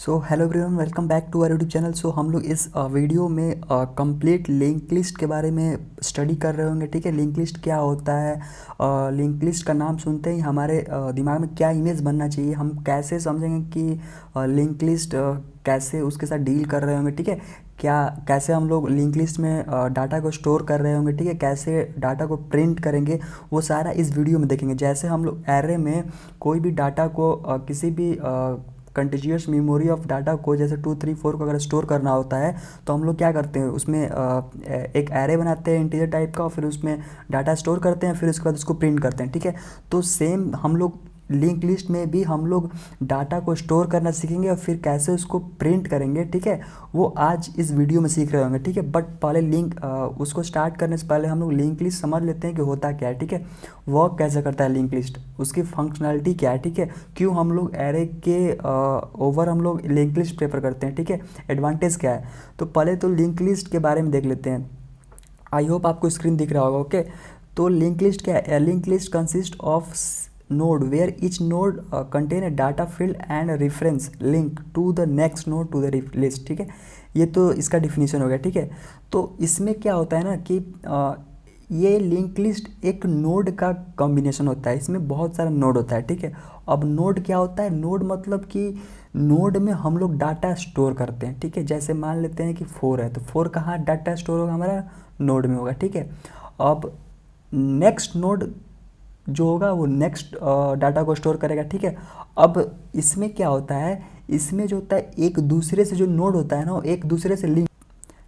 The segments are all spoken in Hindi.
So hello everyone, welcome back to our YouTube channel. So हम लोग इस वीडियो में कंप्लीट लिंक लिस्ट के बारे में स्टडी कर रहे होंगे। ठीक है, लिंक लिस्ट क्या होता है, लिंक लिस्ट का नाम सुनते ही हमारे दिमाग में क्या इमेज बनना चाहिए, हम कैसे समझेंगे कि लिंक लिस्ट कैसे उसके साथ डील कर रहे होंगे। ठीक है, क्या कैसे हम लोग लिंक लिस्ट में डाटा को स्टोर कर रहे होंगे। ठीक है, कैसे डाटा को प्रिंट करेंगे, वो सारा इस वीडियो में देखेंगे। जैसे हम लोग एरे में कोई भी डाटा को किसी भी कंटिन्यूस मेमोरी ऑफ डाटा को, जैसे 2 3 4 को अगर स्टोर करना होता है तो हम लोग क्या करते हैं, उसमें एक एरे बनाते हैं इंटीजर टाइप का, और फिर उसमें डाटा स्टोर करते हैं, फिर उसके बाद उसको प्रिंट करते हैं। ठीक है, तो सेम हम लोग लिंक लिस्ट में भी हम लोग डाटा को स्टोर करना सीखेंगे और फिर कैसे उसको प्रिंट करेंगे। ठीक है, वो आज इस वीडियो में सीख रहे होंगे। ठीक है, बट पहले उसको स्टार्ट करने से पहले हम लोग लिंक लिस्ट समझ लेते हैं कि होता क्या है। ठीक है, वर्क कैसे करता है लिंक लिस्ट, उसकी फंक्शनैलिटी क्या है। ठीक है, क्यों हम लोग एरे के ओवर हम लोग लिंक लिस्ट प्रेफर करते हैं। ठीक है, एडवांटेज क्या है। तो पहले तो लिंक लिस्ट के बारे में देख लेते हैं। आई होप आपको स्क्रीन दिख रहा होगा। ओके, तो लिंक लिस्ट क्या है। Link list consist of node where each node contain a data field and a reference link to the next node to the list। ठीक है, ये तो इसका डिफिनीशन हो गया। ठीक है, तो इसमें क्या होता है ना कि ये लिंक लिस्ट एक नोड का कॉम्बिनेशन होता है। इसमें बहुत सारा नोड होता है। ठीक है, अब नोड क्या होता है, नोड मतलब कि नोड में हम लोग डाटा स्टोर करते हैं। ठीक है, जैसे मान लेते हैं कि 4 है, तो 4 कहाँ डाटा स्टोर होगा, हमारा नोड में होगा। ठीक है, अब नेक्स्ट नोड जो होगा वो नेक्स्ट डाटा को स्टोर करेगा। ठीक है, अब इसमें क्या होता है, इसमें जो होता है एक दूसरे से जो नोड होता है ना, वो एक दूसरे से लिंक।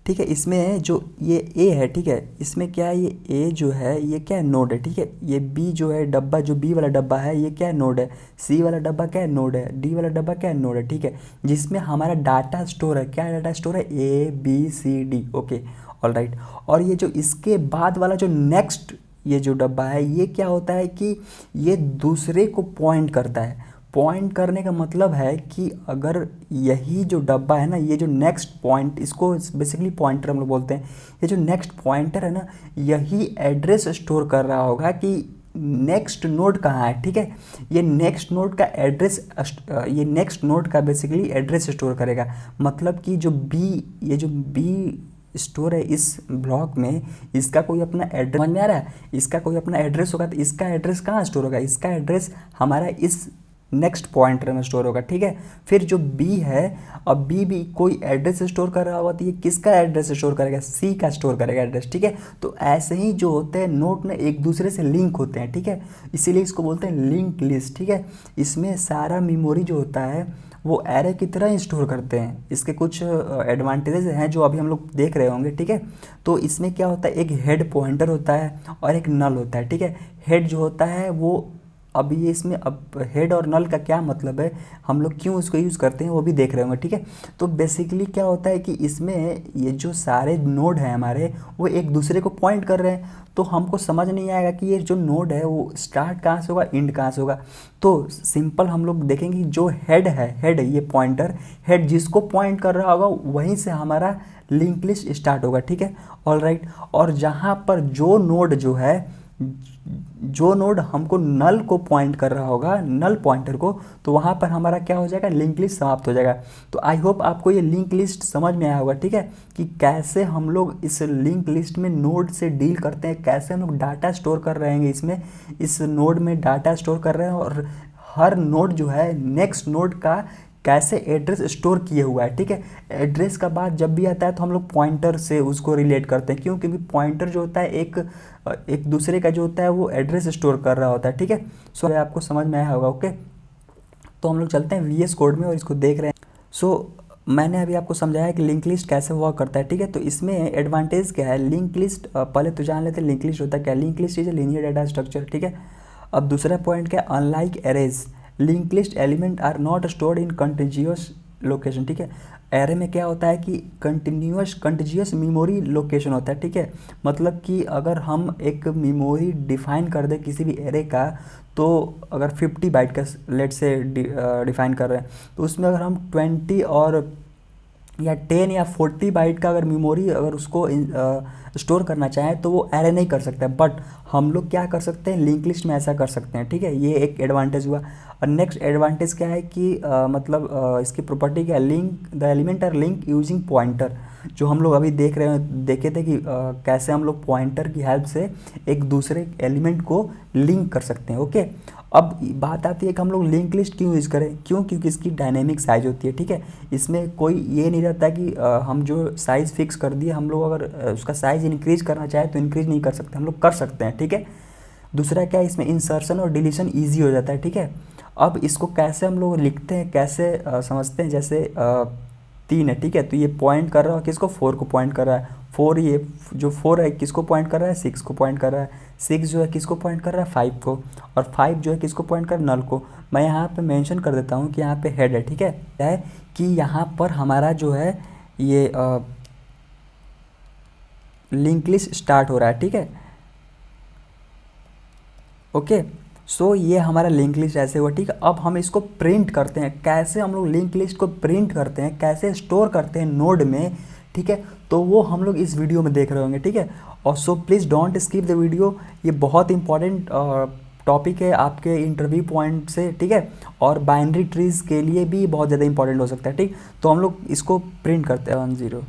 ठीक है, इसमें जो ये ए है, ठीक है, इसमें क्या है, ये ए जो है ये क्या है, नोड है। ठीक है, ये बी जो है डब्बा, जो बी वाला डब्बा है ये क्या है, नोड है। सी वाला डब्बा क्या है, नोड है। डी वाला डब्बा क्या है, नोड है। ठीक है, जिसमें हमारा डाटा स्टोर है, क्या डाटा स्टोर है, A B C D. Okay, all right. और ये जो इसके बाद वाला जो नेक्स्ट ये जो डब्बा है, ये क्या होता है कि ये दूसरे को पॉइंट करता है। पॉइंट करने का मतलब है कि अगर यही जो डब्बा है ना, ये जो नेक्स्ट पॉइंट, इसको बेसिकली पॉइंटर हम लोग बोलते हैं, ये जो नेक्स्ट पॉइंटर है ना, यही एड्रेस स्टोर कर रहा होगा कि नेक्स्ट नोड कहाँ है। ठीक है, ये नेक्स्ट नोड का एड्रेस, ये नेक्स्ट नोड का बेसिकली एड्रेस स्टोर करेगा। मतलब कि जो बी, ये जो बी स्टोर है इस ब्लॉक में, इसका कोई अपना एड्रेस, समझ में आ रहा है, इसका कोई अपना एड्रेस होगा, तो इसका एड्रेस कहाँ स्टोर होगा, इसका एड्रेस हमारा इस नेक्स्ट पॉइंटर में स्टोर होगा। ठीक है, फिर जो बी है, अब बी भी कोई एड्रेस स्टोर कर रहा होगा, तो ये किसका एड्रेस स्टोर करेगा, सी का स्टोर करेगा एड्रेस। ठीक है, तो ऐसे ही जो होते हैं नोड ना एक दूसरे से लिंक होते हैं। ठीक है, इसीलिए इसको बोलते हैं लिंक लिस्ट। ठीक है, इसमें सारा मेमोरी जो होता है वो एरे की तरह ही स्टोर करते हैं। इसके कुछ एडवांटेजेस हैं जो अभी हम लोग देख रहे होंगे। ठीक है, तो इसमें क्या होता है, एक हेड पॉइंटर होता है और एक नल होता है। ठीक है, हेड जो होता है वो, अब ये इसमें अब हेड और नल का क्या मतलब है, हम लोग क्यों इसको यूज़ करते हैं, वो भी देख रहे होंगे। ठीक है, तो बेसिकली क्या होता है कि इसमें ये जो सारे नोड हैं हमारे, वो एक दूसरे को पॉइंट कर रहे हैं। तो हमको समझ नहीं आएगा कि ये जो नोड है वो स्टार्ट कहाँ से होगा, एंड कहाँ से होगा। तो सिंपल हम लोग देखेंगे, जो हेड है, हेड ये पॉइंटर, हेड जिसको पॉइंट कर रहा होगा वहीं से हमारा लिंक लिस्ट स्टार्ट होगा। ठीक है, ऑल राइट। और जहाँ पर जो नोड जो है, जो नोड हमको नल को पॉइंट कर रहा होगा, नल पॉइंटर को, तो वहाँ पर हमारा क्या हो जाएगा, लिंक लिस्ट समाप्त हो जाएगा। तो आई होप आपको ये लिंक लिस्ट समझ में आया होगा। ठीक है, कि कैसे हम लोग इस लिंक लिस्ट में नोड से डील करते हैं, कैसे हम लोग डाटा स्टोर कर रहे हैं, इसमें इस नोड में डाटा स्टोर कर रहे हैं, और हर नोड जो है नेक्स्ट नोड का कैसे एड्रेस स्टोर किए हुआ है। ठीक है, एड्रेस का बात जब भी आता है तो हम लोग पॉइंटर से उसको रिलेट करते हैं। क्यों, क्योंकि पॉइंटर जो होता है एक दूसरे का जो होता है वो एड्रेस स्टोर कर रहा होता है। ठीक है, सो आपको समझ में आया होगा। ओके, तो हम लोग चलते हैं वीएस कोड में और इसको देख रहे हैं। सो मैंने अभी आपको समझाया कि लिंक लिस्ट कैसे वर्क करता है। ठीक है, तो इसमें एडवांटेज क्या है, लिंक लिस्ट पहले तो जान लेते हैं लिंक लिस्ट होता है क्या। Link list is a linear data structure. ठीक है, अब दूसरा पॉइंट क्या, unlike arrays link list elements are not stored in continuous location. ठीक है, एरे में क्या होता है कि कंटिन्यूअस मेमोरी लोकेशन होता है। ठीक है, मतलब कि अगर हम एक मेमोरी डिफाइन कर दें किसी भी एरे का, तो अगर 50 बाइट का लेट से डिफाइन कर रहे हैं, तो उसमें अगर हम 20 और या 10 या 40 बाइट का अगर मेमोरी अगर उसको स्टोर करना चाहें तो वो एरे नहीं कर सकता है, बट हम लोग क्या कर सकते हैं, लिंक लिस्ट में ऐसा कर सकते हैं। ठीक है, ये एक एडवांटेज हुआ। और नेक्स्ट एडवांटेज क्या है कि इसकी प्रॉपर्टी क्या है, link the elements are link using pointer. जो हम लोग अभी देखे थे कि कैसे हम लोग पॉइंटर की हेल्प से एक दूसरे एलिमेंट को लिंक कर सकते हैं। ओके, अब बात आती है कि हम लोग लिंक लिस्ट क्यों यूज़ करें, क्योंकि इसकी डायनेमिक साइज होती है। ठीक है, इसमें कोई ये नहीं रहता कि हम जो साइज़ फिक्स कर दिए, हम लोग अगर उसका साइज़ इंक्रीज करना चाहे तो इंक्रीज नहीं कर सकते, हम लोग कर सकते हैं। ठीक है, दूसरा क्या है, इसमें इंसर्शन और डिलीशन ईजी हो जाता है। ठीक है, अब इसको कैसे हम लोग लिखते हैं, कैसे समझते हैं, जैसे 3 है। ठीक है, तो ये पॉइंट कर रहा है किसको, 4 को पॉइंट कर रहा है। 4 ये जो 4 है किसको पॉइंट कर रहा है, 6 को पॉइंट कर रहा है। 6 जो है किसको पॉइंट कर रहा है, 5 को। और 5 जो है किसको पॉइंट कर रहा है, नल को। मैं यहाँ पे मेंशन कर देता हूँ कि यहाँ पे हेड है। ठीक है कि यहाँ पर हमारा जो है ये लिंक लिस्ट स्टार्ट हो रहा है। ठीक है, ओके, सो ये हमारा लिंक लिस्ट ऐसे हुआ। ठीक है, अब हम इसको प्रिंट करते हैं, कैसे हम लोग लिंक लिस्ट को प्रिंट करते हैं, कैसे स्टोर करते हैं नोड में। ठीक है, तो वो हम लोग इस वीडियो में देख रहे होंगे। ठीक है, और so please don't skip the video, ये बहुत इंपॉर्टेंट टॉपिक है आपके इंटरव्यू पॉइंट से। ठीक है, और बाइनरी ट्रीज के लिए भी बहुत ज़्यादा इंपॉर्टेंट हो सकता है। ठीक, तो हम लोग इसको प्रिंट करते हैं 10।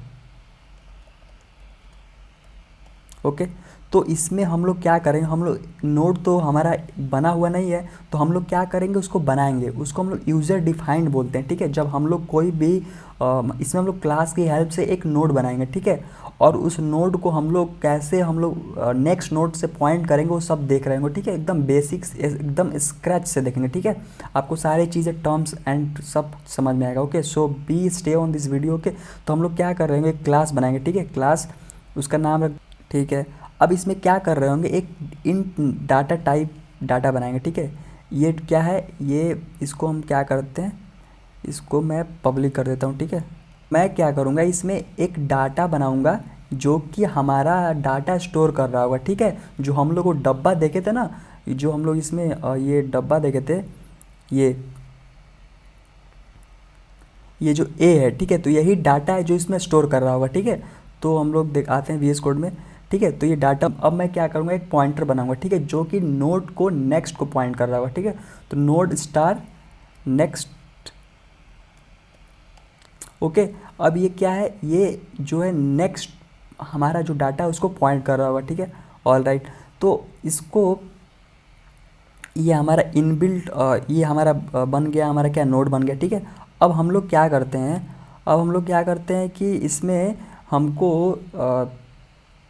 ओके, तो इसमें हम लोग क्या करेंगे, हम लोग नोड तो हमारा बना हुआ नहीं है, तो हम लोग क्या करेंगे, उसको बनाएंगे। उसको हम लोग यूज़र डिफाइंड बोलते हैं। ठीक है, जब हम लोग कोई भी इसमें हम लोग क्लास की हेल्प से एक नोड बनाएंगे। ठीक है, और उस नोड को हम लोग कैसे हम लोग नेक्स्ट नोड से पॉइंट करेंगे वो सब देख रहे होंगे। ठीक है, एकदम बेसिक्स, एकदम स्क्रैच से देखेंगे। ठीक है, आपको सारी चीज़ें टर्म्स एंड सब समझ में आएगा। Okay, so be stay on this video. Okay, तो हम लोग क्या कर रहे होंगे, क्लास बनाएंगे। ठीक है, क्लास उसका नाम रख। ठीक है, अब इसमें क्या कर रहे होंगे, एक इन डाटा टाइप डाटा बनाएंगे। ठीक है, ये क्या है, ये इसको हम क्या करते हैं, इसको मैं पब्लिक कर देता हूँ। ठीक है, मैं क्या करूँगा, इसमें एक डाटा बनाऊँगा जो कि हमारा डाटा स्टोर कर रहा होगा। ठीक है, जो हम लोग वो डब्बा देखे थे ना, जो हम लोग इसमें ये डब्बा देखे थे, ये जो ए है। ठीक है, तो यही डाटा है जो इसमें स्टोर कर रहा होगा। ठीक है, तो हम लोग देख आते हैं VS कोड में। ठीक है, तो ये डाटा, अब मैं क्या करूँगा, एक पॉइंटर बनाऊंगा। ठीक है, जो कि नोड को नेक्स्ट को पॉइंट कर रहा होगा। ठीक है, तो नोड स्टार नेक्स्ट। ओके, अब ये क्या है, ये जो है नेक्स्ट हमारा जो डाटा है उसको पॉइंट कर रहा होगा। ठीक है, ऑल राइट, तो इसको ये हमारा इनबिल्ट ये हमारा बन गया, हमारा क्या नोड बन गया। ठीक है, अब हम लोग क्या करते हैं, अब हम लोग क्या करते हैं कि इसमें हमको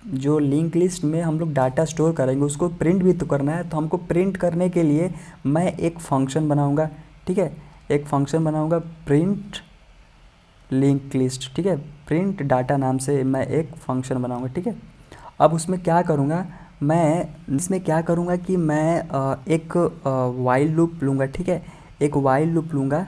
जो लिंक लिस्ट में हम लोग डाटा स्टोर करेंगे उसको प्रिंट भी तो करना है। तो हमको प्रिंट करने के लिए मैं एक फंक्शन बनाऊंगा। ठीक है, एक फंक्शन बनाऊंगा, प्रिंट लिंक लिस्ट। ठीक है, प्रिंट डाटा नाम से मैं एक फंक्शन बनाऊंगा। ठीक है, अब उसमें क्या करूँगा, मैं इसमें क्या करूँगा कि मैं एक वाइल लूप लूँगा। ठीक है, एक वाइल लूप लूँगा।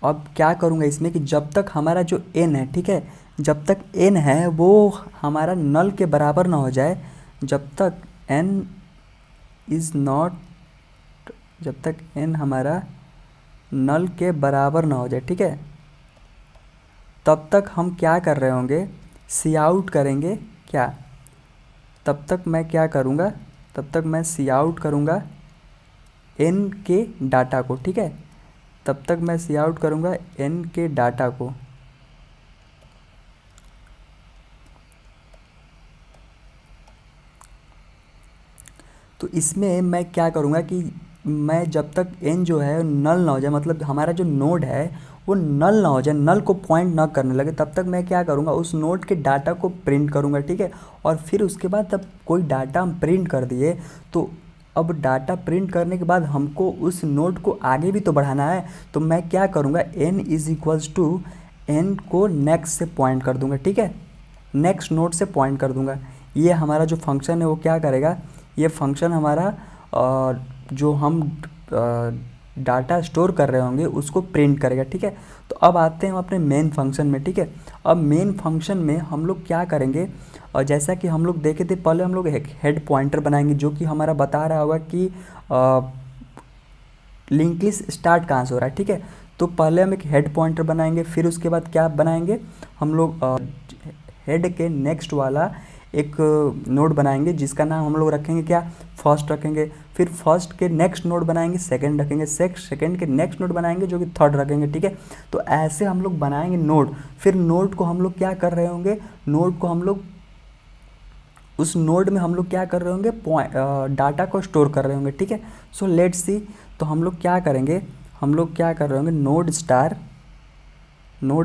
अब क्या करूँगा इसमें कि जब तक हमारा जो n है, ठीक है, जब तक n है वो हमारा नल के बराबर ना हो जाए, जब तक n इज़ नॉट, जब तक n हमारा नल के बराबर ना हो जाए। ठीक है, तब तक हम क्या कर रहे होंगे, सी आउट करेंगे क्या, तब तक मैं क्या करूँगा, तब तक मैं सी आउट करूँगा n के डाटा को। ठीक है, तब तक मैं सी आउट करूँगा n के डाटा को। तो इसमें मैं क्या करूँगा कि मैं जब तक n जो है नल ना हो जाए, मतलब हमारा जो नोड है वो नल ना हो जाए, नल को पॉइंट ना करने लगे, तब तक मैं क्या करूँगा, उस नोड के डाटा को प्रिंट करूँगा। ठीक है, और फिर उसके बाद जब कोई डाटा हम प्रिंट कर दिए, तो अब डाटा प्रिंट करने के बाद हमको उस नोड को आगे भी तो बढ़ाना है। तो मैं क्या करूँगा, n is equals to n को नेक्स्ट से पॉइंट कर दूँगा। ठीक है, नेक्स्ट नोड से पॉइंट कर दूँगा। ये हमारा जो फंक्शन है वो क्या करेगा, ये फंक्शन हमारा जो हम डाटा स्टोर कर रहे होंगे उसको प्रिंट करेगा। ठीक है, तो अब आते हैं हम अपने मेन फंक्शन में। ठीक है, अब मेन फंक्शन में हम लोग क्या करेंगे, और जैसा कि हम लोग देखे थे पहले, हम लोग एक हेड पॉइंटर बनाएंगे जो कि हमारा बता रहा होगा कि लिंक लिस्ट स्टार्ट कहाँ से हो रहा है। ठीक है, तो तो पहले हम एक हेड पॉइंटर बनाएंगे, फिर उसके बाद क्या बनाएंगे हम लोग हेड के नेक्स्ट वाला एक नोड बनाएंगे जिसका नाम हम लोग रखेंगे क्या, फर्स्ट रखेंगे। फिर फर्स्ट के नेक्स्ट नोड बनाएंगे सेकंड रखेंगे, सेकंड के नेक्स्ट नोड बनाएंगे जो कि थर्ड रखेंगे, ठीक है। तो ऐसे हम लोग बनाएंगे नोड। फिर नोड को हम लोग क्या कर रहे होंगे, नोड को हम लोग उस नोड में हम लोग क्या कर रहे होंगे, डाटा को स्टोर कर रहे होंगे, ठीक है। सो लेट्स सी, तो हम लोग क्या करेंगे, हम लोग क्या कर रहे होंगे, node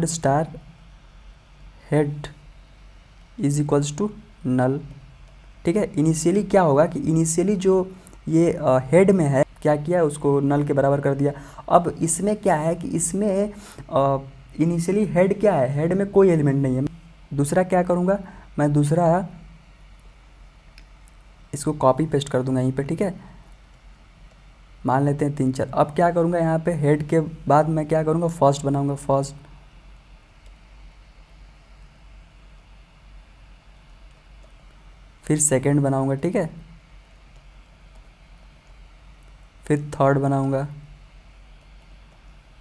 star head is equals to null, ठीक है। इनिशियली क्या होगा कि इनिशियली जो ये हेड में है क्या किया, उसको नल के बराबर कर दिया। अब इसमें क्या है कि इसमें इनिशियली हेड क्या है, हेड में कोई एलिमेंट नहीं है। दूसरा क्या करूँगा, मैं दूसरा इसको कॉपी पेस्ट कर दूंगा यहीं पे, ठीक है। मान लेते हैं 3 4। अब क्या करूँगा, यहाँ पे हेड के बाद मैं क्या करूँगा, फर्स्ट बनाऊँगा, फर्स्ट, फिर सेकंड बनाऊँगा, ठीक है, फिर थर्ड बनाऊँगा,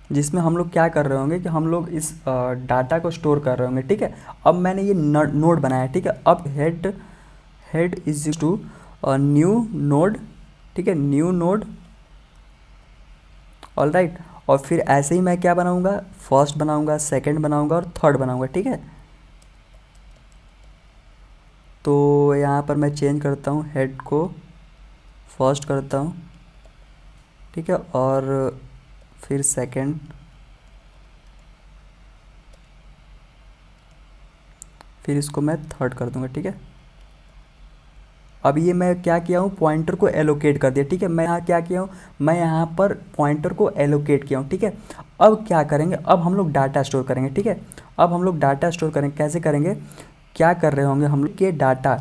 जिसमें हम लोग क्या कर रहे होंगे कि हम लोग इस डाटा को स्टोर कर रहे होंगे, ठीक है। अब मैंने ये नोड बनाया, ठीक है। अब head is to new node, ठीक है, न्यू नोड, ऑल राइट। और फिर ऐसे ही मैं क्या बनाऊंगा, फर्स्ट बनाऊंगा, सेकंड बनाऊंगा और थर्ड बनाऊंगा, ठीक है। तो यहाँ पर मैं चेंज करता हूँ, हेड को फर्स्ट करता हूँ, ठीक है, और फिर सेकंड, फिर इसको मैं थर्ड कर दूंगा, ठीक है। अब ये मैं क्या किया हूँ, पॉइंटर को एलोकेट कर दिया, ठीक है। मैं यहाँ क्या किया हूँ, मैं यहाँ पर पॉइंटर को एलोकेट किया हूँ, ठीक है। अब क्या करेंगे, अब हम लोग डाटा स्टोर करेंगे, ठीक है। अब हम लोग डाटा स्टोर करेंगे, कैसे करेंगे, क्या कर रहे होंगे हम लोग के डाटा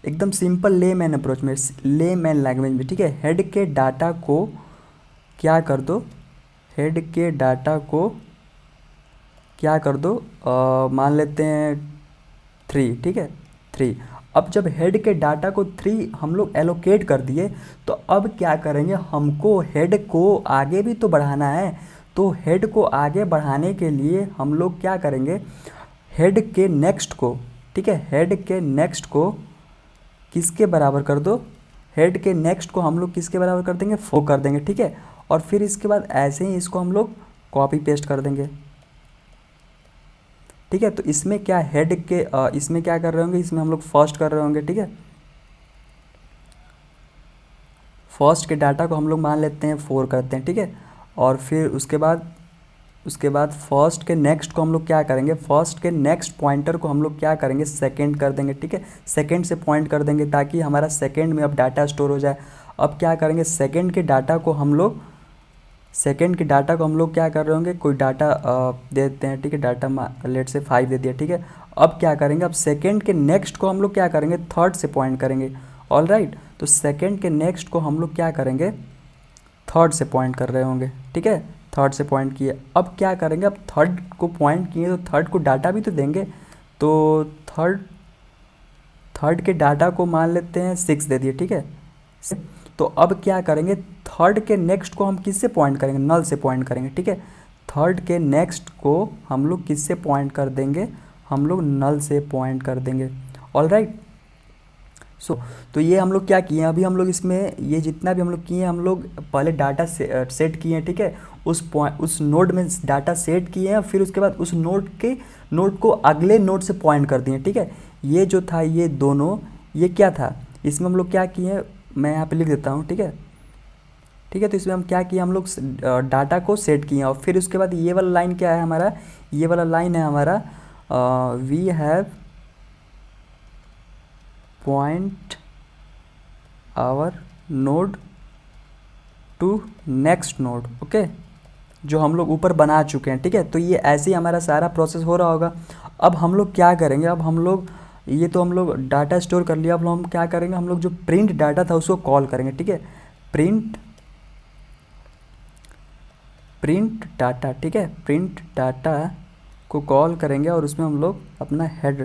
एकदम सिंपल लेमैन अप्रोच में, लेमैन लैंग्वेज में, ठीक है। हेड के डाटा को क्या कर दो, हेड के डाटा को क्या कर दो, मान लेते हैं 3, ठीक है, 3। अब जब हेड के डाटा को 3 हम लोग एलोकेट कर दिए, तो अब क्या करेंगे, हमको हेड को आगे भी तो बढ़ाना है। तो हेड को आगे बढ़ाने के लिए हम लोग क्या करेंगे, हेड के नेक्स्ट को, ठीक है, हेड के नेक्स्ट को किसके बराबर कर दो, हेड के नेक्स्ट को हम लोग किसके बराबर कर देंगे, 4 कर देंगे, ठीक है। और फिर इसके बाद ऐसे ही इसको हम लोग कॉपी पेस्ट कर देंगे, ठीक है। तो इसमें क्या हेड के इसमें क्या कर रहे होंगे, इसमें हम लोग फर्स्ट कर रहे होंगे, ठीक है। फर्स्ट के डाटा को हम लोग मान लेते हैं 4 करते हैं, ठीक है। और फिर उसके बाद फर्स्ट के नेक्स्ट को हम लोग क्या करेंगे, फर्स्ट के नेक्स्ट पॉइंटर को हम लोग क्या करेंगे, सेकंड कर देंगे, ठीक है। सेकंड से पॉइंट कर देंगे ताकि हमारा सेकंड में अब डाटा स्टोर हो जाए। अब क्या करेंगे, सेकंड के डाटा को हम लोग क्या कर रहे होंगे, कोई डाटा दे देते हैं, ठीक है, डाटा लेट से 5 दे दिया, ठीक है। अब क्या करेंगे, अब सेकंड के नेक्स्ट को हम लोग क्या करेंगे, थर्ड से पॉइंट करेंगे, ऑल राइट। तो सेकंड के नेक्स्ट को हम लोग क्या करेंगे, थर्ड से पॉइंट कर रहे होंगे, ठीक है, थर्ड से पॉइंट किए। अब क्या करेंगे, अब थर्ड को पॉइंट किए तो थर्ड को डाटा भी तो देंगे। तो थर्ड के डाटा को मान लेते हैं 6 दे दिए, ठीक है। तो अब क्या करेंगे, थर्ड के नेक्स्ट को हम किससे पॉइंट करेंगे, नल से पॉइंट करेंगे, ठीक है। थर्ड के नेक्स्ट को हम लोग किससे पॉइंट कर देंगे, हम लोग नल से पॉइंट कर देंगे, ऑल राइट। तो ये हम लोग क्या किए, अभी हम लोग इसमें ये जितना भी हम लोग किए, हम लोग पहले डाटा सेट किए हैं, ठीक है। उस नोड में डाटा सेट किए हैं, फिर उसके बाद उस नोड को अगले नोड से पॉइंट कर दिए, ठीक है। ये जो था ये दोनों, ये क्या था, इसमें हम लोग क्या किए हैं, मैं यहाँ पे लिख देता हूँ, ठीक है, ठीक है। तो इसमें हम क्या किए, हम लोग डाटा को सेट किए और फिर उसके बाद ये वाला लाइन क्या है हमारा, ये वाला लाइन है हमारा, we have point our node to next node, okay, जो हम लोग ऊपर बना चुके हैं, ठीक है। तो ये ऐसे ही हमारा सारा प्रोसेस हो रहा होगा। अब हम लोग क्या करेंगे, अब हम लोग ये तो हम लोग डाटा स्टोर कर लिया, अब हम क्या करेंगे, हम लोग जो प्रिंट डाटा था उसको कॉल करेंगे, ठीक है, प्रिंट डाटा, ठीक है, प्रिंट डाटा को कॉल करेंगे और उसमें हम लोग अपना हेड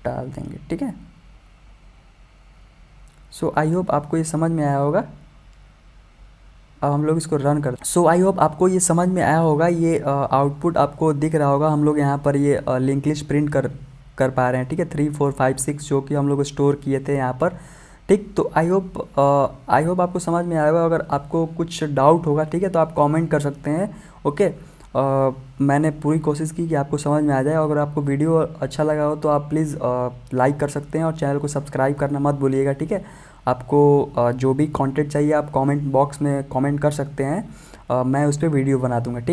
डाल देंगे, ठीक है। सो आई होप आपको ये समझ में आया होगा। अब हम लोग इसको रन कर। सो आई होप आपको ये समझ में आया होगा। ये आउटपुट आपको दिख रहा होगा। हम लोग यहाँ पर ये लिंक लिस्ट प्रिंट कर पा रहे हैं, ठीक है। 3 4 5 6 जो कि हम लोग स्टोर किए थे यहाँ पर, ठीक। तो आई होप आपको समझ में आया होगा। अगर आपको कुछ डाउट होगा, ठीक है, तो आप कमेंट कर सकते हैं, ओके। मैंने पूरी कोशिश की कि आपको समझ में आ जाए। अगर आपको वीडियो अच्छा लगा हो तो आप प्लीज़ लाइक कर सकते हैं और चैनल को सब्सक्राइब करना मत भूलिएगा, ठीक है। आपको जो भी कंटेंट चाहिए आप कमेंट बॉक्स में कमेंट कर सकते हैं, मैं उस पर वीडियो बना दूंगा, ठीक।